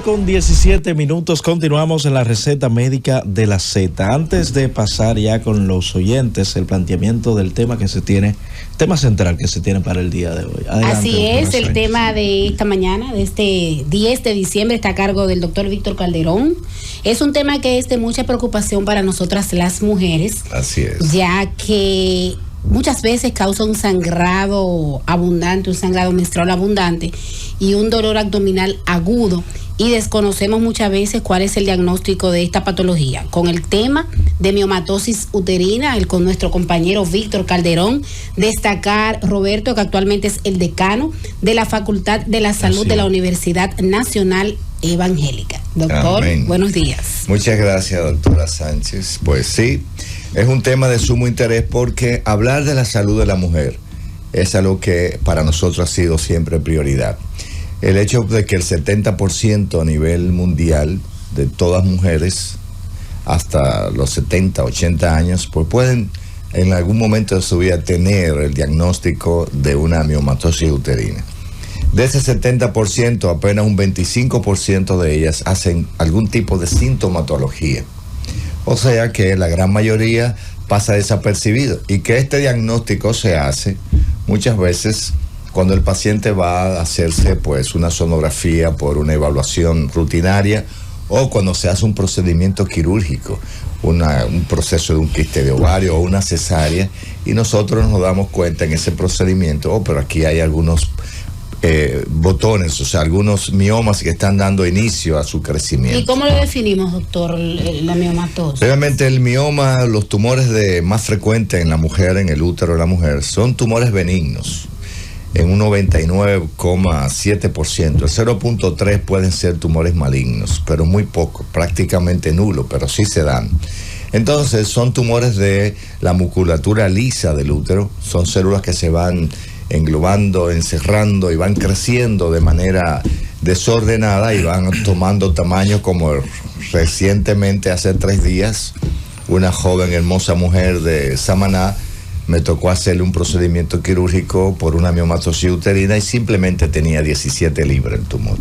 11:17, continuamos en la receta médica de la Z. Antes de pasar ya con los oyentes, el planteamiento del tema que se tiene, tema central que se tiene para el día de hoy. Adelante, así es, el tema de esta mañana, de este 10 de diciembre, está a cargo del doctor Víctor Calderón. Es un tema que es de mucha preocupación para nosotras las mujeres. Así es. Ya que muchas veces causa un sangrado abundante, un sangrado menstrual abundante y un dolor abdominal agudo, y desconocemos muchas veces cuál es el diagnóstico de esta patología. Con el tema de miomatosis uterina, con nuestro compañero Víctor Calderón, destacar, Roberto, que actualmente es el decano de la Facultad de la Salud de la Universidad Nacional Evangélica. Doctor, amén. Buenos días. Muchas gracias, doctora Sánchez. Pues sí, es un tema de sumo interés porque hablar de la salud de la mujer es algo que para nosotros ha sido siempre prioridad. El hecho de que el 70% a nivel mundial de todas mujeres hasta los 70, 80 años, pues pueden en algún momento de su vida tener el diagnóstico de una miomatosis uterina. De ese 70%, apenas un 25% de ellas hacen algún tipo de sintomatología. O sea que la gran mayoría pasa desapercibido, y que este diagnóstico se hace muchas veces cuando el paciente va a hacerse pues una sonografía por una evaluación rutinaria, o cuando se hace un procedimiento quirúrgico, un proceso de un quiste de ovario o una cesárea, y nosotros nos damos cuenta en ese procedimiento, pero aquí hay algunos botones, o sea, algunos miomas que están dando inicio a su crecimiento. ¿Y cómo lo definimos, doctor, la miomatosis? Realmente el mioma, los tumores más frecuentes en la mujer, en el útero de la mujer, son tumores benignos, en un 99,7%. El 0,3% pueden ser tumores malignos, pero muy poco, prácticamente nulo, pero sí se dan. Entonces son tumores de la musculatura lisa del útero, son células que se van englobando, encerrando y van creciendo de manera desordenada y van tomando tamaño, como recientemente, hace 3 días, una joven hermosa mujer de Samaná me tocó hacerle un procedimiento quirúrgico por una miomatosis uterina y simplemente tenía 17 libras el tumor.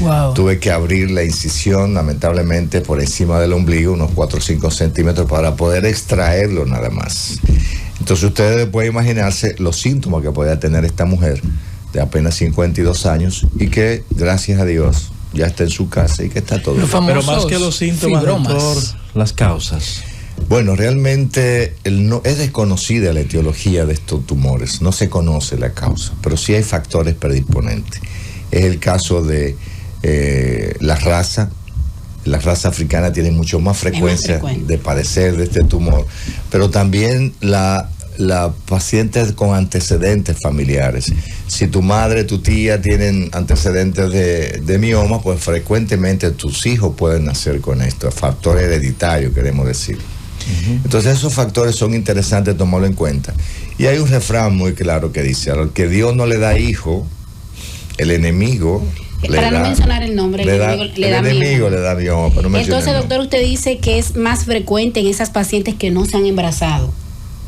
Wow. Tuve que abrir la incisión, lamentablemente, por encima del ombligo, unos 4 o 5 centímetros, para poder extraerlo nada más. Entonces ustedes pueden imaginarse los síntomas que podía tener esta mujer de apenas 52 años y que, gracias a Dios, ya está en su casa y que está todo bien. Pero más que los síntomas, doctor, las causas. Bueno, realmente es desconocida la etiología de estos tumores, no se conoce la causa, pero sí hay factores predisponentes. Es el caso de la raza. La raza africana tiene mucho más frecuencia de padecer de este tumor, pero también la paciente con antecedentes familiares. Si tu madre, tu tía tienen antecedentes de mioma, pues frecuentemente tus hijos pueden nacer con esto, factor hereditario, queremos decir. Entonces esos factores son interesantes tomarlo en cuenta. Y hay un refrán muy claro que dice: al que Dios no le da hijo, el enemigo para no mencionar el nombre, el enemigo le da mioma. Entonces, doctor, usted dice que es más frecuente en esas pacientes que no se han embarazado,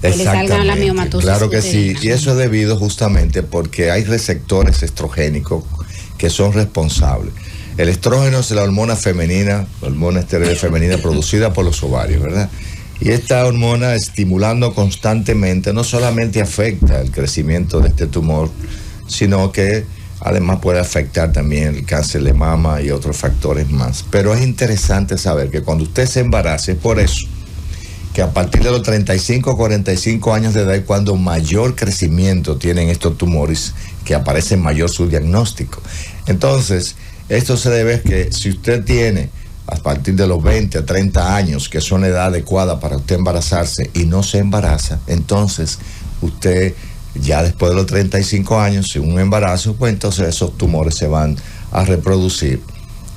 que le salgan la miomatosis. Claro que uterina. Sí, y eso es debido justamente porque hay receptores estrogénicos que son responsables. El estrógeno es la hormona femenina, la hormona esteroide femenina producida por los ovarios, ¿verdad? Y esta hormona, estimulando constantemente, no solamente afecta el crecimiento de este tumor, sino que además puede afectar también el cáncer de mama y otros factores más. Pero es interesante saber que cuando usted se embarace, es por eso que a partir de los 35 o 45 años de edad es cuando mayor crecimiento tienen estos tumores, que aparece mayor su diagnóstico. Entonces, esto se debe a que si usted tiene a partir de los 20 a 30 años, que son la edad adecuada para usted embarazarse, y no se embaraza, entonces usted, ya después de los 35 años, sin un embarazo, pues entonces esos tumores se van a reproducir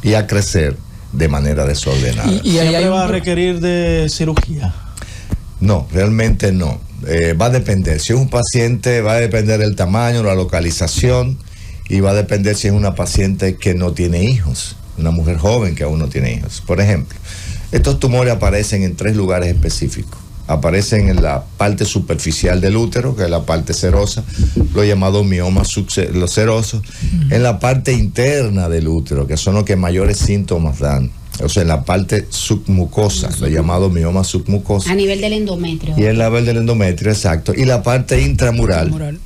y a crecer de manera desordenada. ¿Y siempre va a requerir de cirugía? No, realmente no. Va a depender. Si es un paciente, va a depender del tamaño, la localización, y va a depender si es una paciente que no tiene hijos, una mujer joven que aún no tiene hijos. Por ejemplo, estos tumores aparecen en 3 lugares específicos: aparecen en la parte superficial del útero, que es la parte serosa, los llamados miomas los serosos, en la parte interna del útero, que son los que mayores síntomas dan, o sea, en la parte submucosa, los llamados miomas submucosa. A nivel del endometrio. Y en la nivel del endometrio, exacto. Y la parte intramural,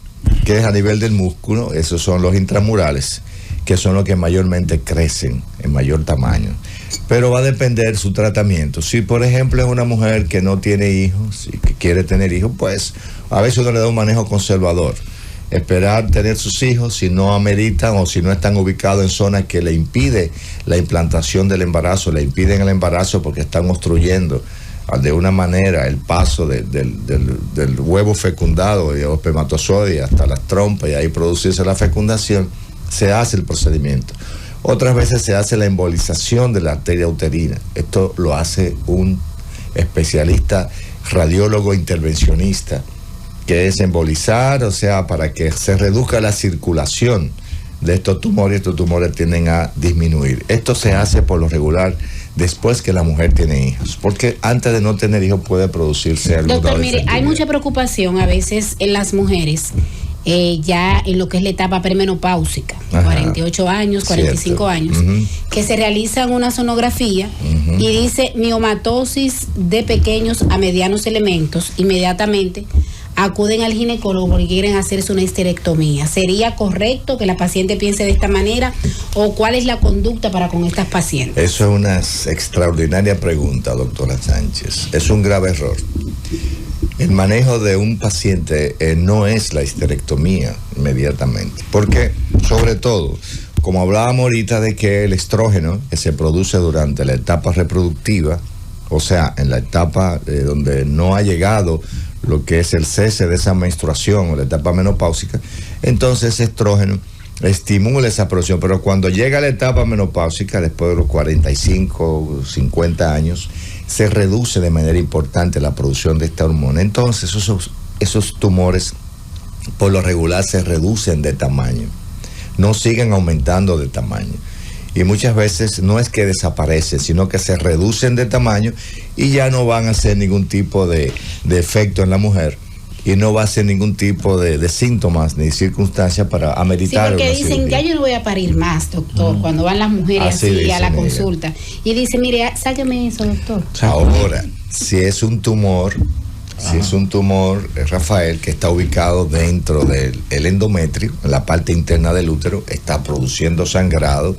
que es a nivel del músculo, esos son los intramurales, que son los que mayormente crecen en mayor tamaño. Pero va a depender su tratamiento. Si, por ejemplo, es una mujer que no tiene hijos y que quiere tener hijos, pues a veces uno le da un manejo conservador. Esperar tener sus hijos si no ameritan o si no están ubicados en zonas que le impide la implantación del embarazo, le impiden el embarazo porque están obstruyendo de una manera el paso del huevo fecundado o espermatozoide hasta las trompas y ahí producirse la fecundación, se hace el procedimiento. Otras veces se hace la embolización de la arteria uterina. Esto lo hace un especialista radiólogo intervencionista, que es embolizar, o sea, para que se reduzca la circulación de estos tumores tienden a disminuir. Esto se hace por lo regular después que la mujer tiene hijos, porque antes de no tener hijos puede producirse algo. Doctor, mire, hay mucha preocupación a veces en las mujeres, ya en lo que es la etapa premenopáusica, 48 años, 45 cierto. Años, que se realizan una sonografía y dice miomatosis de pequeños a medianos elementos. Inmediatamente acuden al ginecólogo porque quieren hacerse una histerectomía. ¿Sería correcto que la paciente piense de esta manera o cuál es la conducta para con estas pacientes? Eso es una extraordinaria pregunta, doctora Sánchez. Es un grave error. El manejo de un paciente no es la histerectomía inmediatamente, porque sobre todo, como hablábamos ahorita de que el estrógeno que se produce durante la etapa reproductiva, o sea, en la etapa donde no ha llegado lo que es el cese de esa menstruación o la etapa menopáusica, entonces ese estrógeno estimula esa producción, pero cuando llega la etapa menopáusica, después de los 45, 50 años, se reduce de manera importante la producción de esta hormona. Entonces esos tumores por lo regular se reducen de tamaño, no siguen aumentando de tamaño. Y muchas veces no es que desaparecen, sino que se reducen de tamaño y ya no van a hacer ningún tipo de efecto en la mujer. Y no va a ser ningún tipo de síntomas ni circunstancias para ameritar. Sí, porque dicen, cirugía. Ya yo no voy a parir más, doctor, cuando van las mujeres así a la consulta. Y dice, mire, sáqueme eso, doctor. Ahora, si es un tumor, Rafael, que está ubicado dentro del endometrio, en la parte interna del útero, está produciendo sangrado,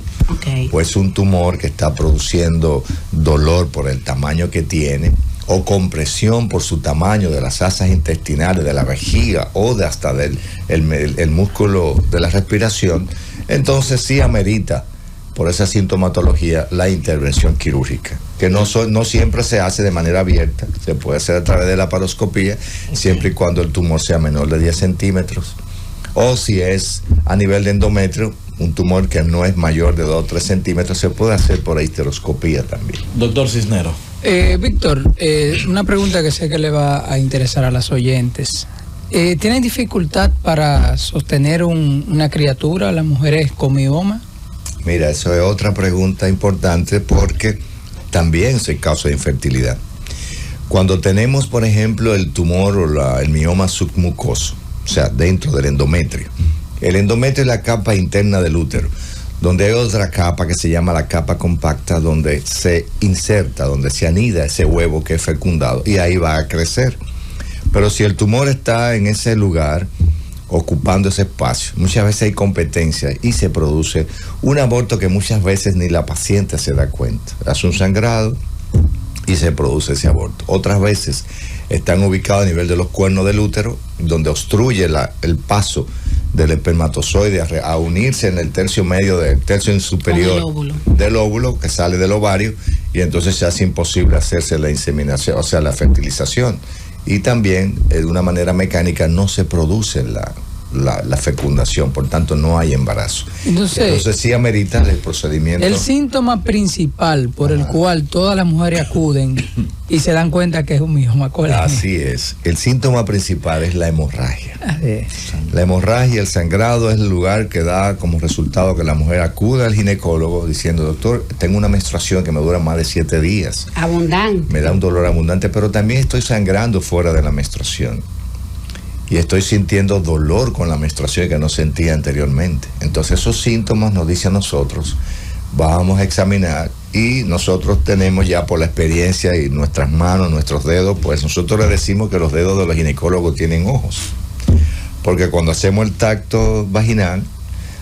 pues un tumor que está produciendo dolor por el tamaño que tiene, o compresión por su tamaño de las asas intestinales, de la vejiga o de hasta del el músculo de la respiración, entonces sí amerita por esa sintomatología la intervención quirúrgica, que no siempre se hace de manera abierta, se puede hacer a través de la laparoscopía, siempre y cuando el tumor sea menor de 10 centímetros, o si es a nivel de endometrio, un tumor que no es mayor de 2 o 3 centímetros, se puede hacer por histeroscopía también. Doctor Cisnero. Víctor, una pregunta que sé que le va a interesar a las oyentes. ¿Tienen dificultad para sostener una criatura, las mujeres con mioma? Mira, eso es otra pregunta importante porque también se causa infertilidad. Cuando tenemos, por ejemplo, el tumor o el mioma submucoso, o sea, dentro del endometrio. El endometrio es la capa interna del útero, donde hay otra capa que se llama la capa compacta, donde se inserta, donde se anida ese huevo que es fecundado y ahí va a crecer. Pero si el tumor está en ese lugar, ocupando ese espacio, muchas veces hay competencia y se produce un aborto que muchas veces ni la paciente se da cuenta. Hace un sangrado y se produce ese aborto. Otras veces están ubicados a nivel de los cuernos del útero, donde obstruye el paso del espermatozoide a unirse en el tercio medio del tercio superior del óvulo que sale del ovario, y entonces se hace imposible hacerse la inseminación, o sea, la fertilización. Y también de una manera mecánica no se produce la fecundación, por tanto no hay embarazo. Entonces sí amerita el procedimiento. El síntoma principal por el cual todas las mujeres acuden y se dan cuenta que es un mioma. Así es. El síntoma principal es la hemorragia. La hemorragia, el sangrado es el lugar que da como resultado que la mujer acude al ginecólogo diciendo: doctor, tengo una menstruación que me dura más de 7 días. Abundante. Me da un dolor abundante, pero también estoy sangrando fuera de la menstruación. Y estoy sintiendo dolor con la menstruación que no sentía anteriormente. Entonces esos síntomas nos dicen a nosotros, vamos a examinar, y nosotros tenemos ya por la experiencia y nuestras manos, nuestros dedos, pues nosotros le decimos que los dedos de los ginecólogos tienen ojos. Porque cuando hacemos el tacto vaginal,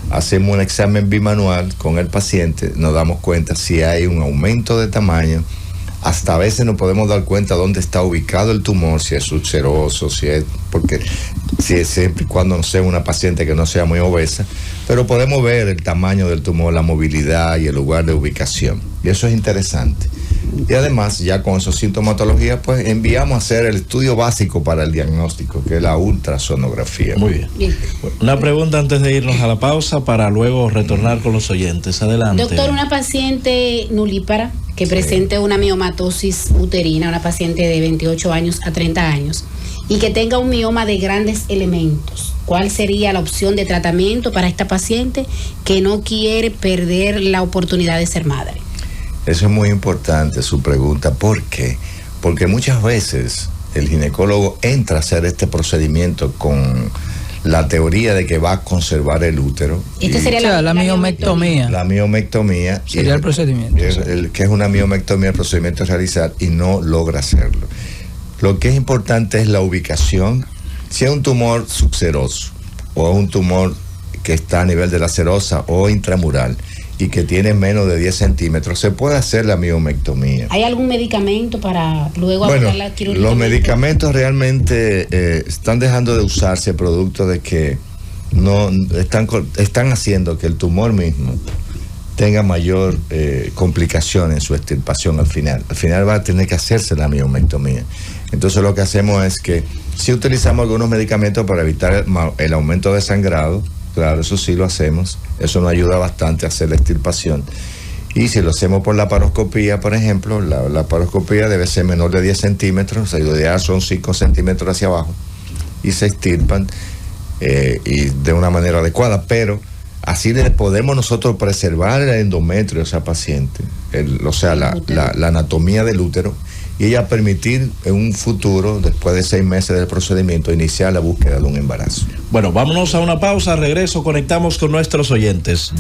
hacemos un examen bimanual con el paciente, nos damos cuenta si hay un aumento de tamaño. Hasta a veces nos podemos dar cuenta dónde está ubicado el tumor, si es ulceroso, si es siempre y cuando no sea una paciente que no sea muy obesa, pero podemos ver el tamaño del tumor, la movilidad y el lugar de ubicación. Y eso es interesante. Y además, ya con esa sintomatología, pues enviamos a hacer el estudio básico para el diagnóstico, que es la ultrasonografía. Muy bien. Una pregunta antes de irnos a la pausa para luego retornar con los oyentes. Adelante. Doctor, una paciente nulípara que presente una miomatosis uterina, una paciente de 28 años a 30 años, y que tenga un mioma de grandes elementos, ¿cuál sería la opción de tratamiento para esta paciente que no quiere perder la oportunidad de ser madre? Eso es muy importante, su pregunta. ¿Por qué? Porque muchas veces el ginecólogo entra a hacer este procedimiento con la teoría de que va a conservar el útero. Esta sería la miomectomía. La miomectomía. Sería el procedimiento. Que es una miomectomía, el procedimiento a realizar, y no logra hacerlo. Lo que es importante es la ubicación. Si es un tumor subseroso o un tumor que está a nivel de la serosa o intramural y que tiene menos de 10 centímetros, se puede hacer la miomectomía. ¿Hay algún medicamento para luego abordarla quirúrgicamente? Los medicamentos realmente están dejando de usarse producto de que no están haciendo que el tumor mismo tenga mayor complicación en su extirpación al final. Al final va a tener que hacerse la miomectomía. Entonces lo que hacemos es que si utilizamos algunos medicamentos para evitar el aumento de sangrado, claro, eso sí lo hacemos, eso nos ayuda bastante a hacer la extirpación. Y si lo hacemos por laparoscopía, por ejemplo, la laparoscopía debe ser menor de 10 centímetros, o sea, son 5 centímetros hacia abajo, y se extirpan y de una manera adecuada, pero así le podemos nosotros preservar el endometrio a esa paciente, la anatomía del útero, y ella permitir en un futuro, después de 6 meses del procedimiento, iniciar la búsqueda de un embarazo. Bueno, vámonos a una pausa, regreso, conectamos con nuestros oyentes.